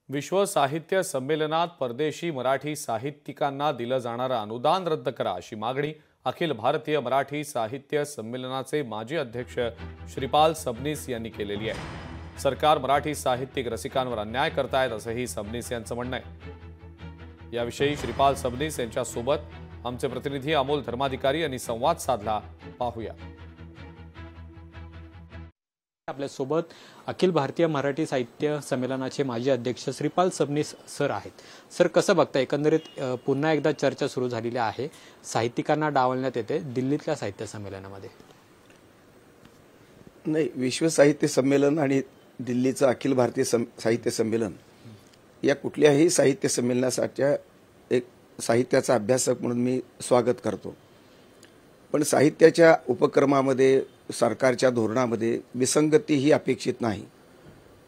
विश्व साहित्य संमेलनात परदेशी मराठी साहित्यिकांना दिलं जाणारं अनुदान रद्द करा अशी मागणी अखिल भारतीय मराठी साहित्य संमेलनाचे माजी अध्यक्ष श्रीपाल सबनीस यांनी केलेली आहे। सरकार मराठी साहित्यिक रसिकांवर अन्याय करतायत असंही सबनीस यांचं म्हणणं आहे। याविषयी श्रीपाल सबनीस यांच्यासोबत आमचे प्रतिनिधी अमोल धर्माधिकारी यांनी संवाद साधला, पाहूया। आपल्या सोबत अखिल भारतीय मराठी साहित्य संमेलनाचे माजी अध्यक्ष श्रीपाल सबनीस सर आहेत। सर, कसं बघता, एकंदरीत पुन्हा एकदा चर्चा सुरू झालेली आहे, साहित्यिकांना डावलण्यात येते दिल्लीतल्या साहित्य संमेलनामध्ये? नाही, विश्व साहित्य संमेलन आणि दिल्लीचं अखिल भारतीय साहित्य संमेलन या कुठल्याही साहित्य संमेलनासाठी एक साहित्याचा अभ्यासक म्हणून मी स्वागत करतो। पण साहित्याच्या उपक्रमामध्ये, सरकारच्या धोरणामध्ये विसंगती ही अपेक्षित नाही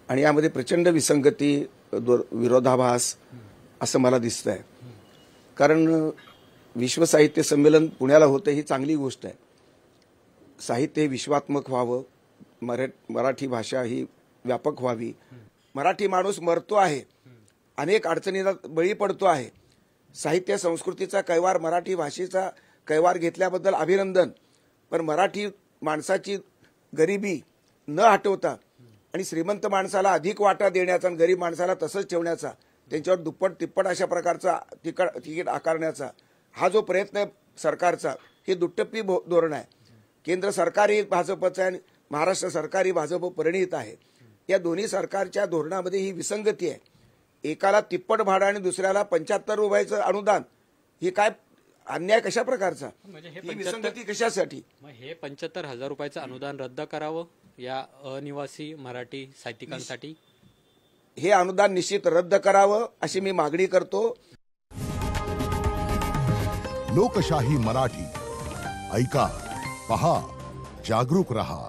आणि यामध्ये प्रचंड विसंगती, विरोधाभास असं मला दिसतंय। कारण विश्व साहित्य संमेलन पुण्याला होतं ही चांगली गोष्ट आहे। साहित्य विश्वात्मक व्हावं, मराठी भाषा ही व्यापक व्हावी। मराठी माणूस मरतो आहे, अनेक अडचणींना बळी पडतो आहे। साहित्य संस्कृतीचा कैवार, मराठी भाषेचा कैवार घेतल्याबद्दल अभिनंदन। पण मराठी माणसाची गरिबी न हटवता आणि श्रीमंत माणसाला अधिक वाटा देण्याचा आणि गरीब माणसाला तसंच ठेवण्याचा, त्यांच्यावर दुप्पट तिप्पट अशा प्रकारचा तिकीट आकारण्याचा हा जो प्रयत्न आहे सरकारचा, हे दुट्टप्पी धोरण आहे। केंद्र सरकारही भाजपचं आहे, महाराष्ट्र सरकारही भाजप परिणित आहे। या दोन्ही सरकारच्या धोरणामध्ये ही विसंगती आहे। एकाला तिप्पट भाडं आणि दुसऱ्याला 75 रुपयाचं अनुदान, ही काय अन्याय कशा प्रकारचा? ही विसंगती कशासाठी? हे 75,000 रुपयाचं अनुदान रद्द करावं या अनिवासी मराठी साहित्यिकांसाठी। हे अनुदान निश्चित रद्द करावं अशी मी मागणी करतो। लोकशाही मराठी ऐका, पहा, जागरूक रहा।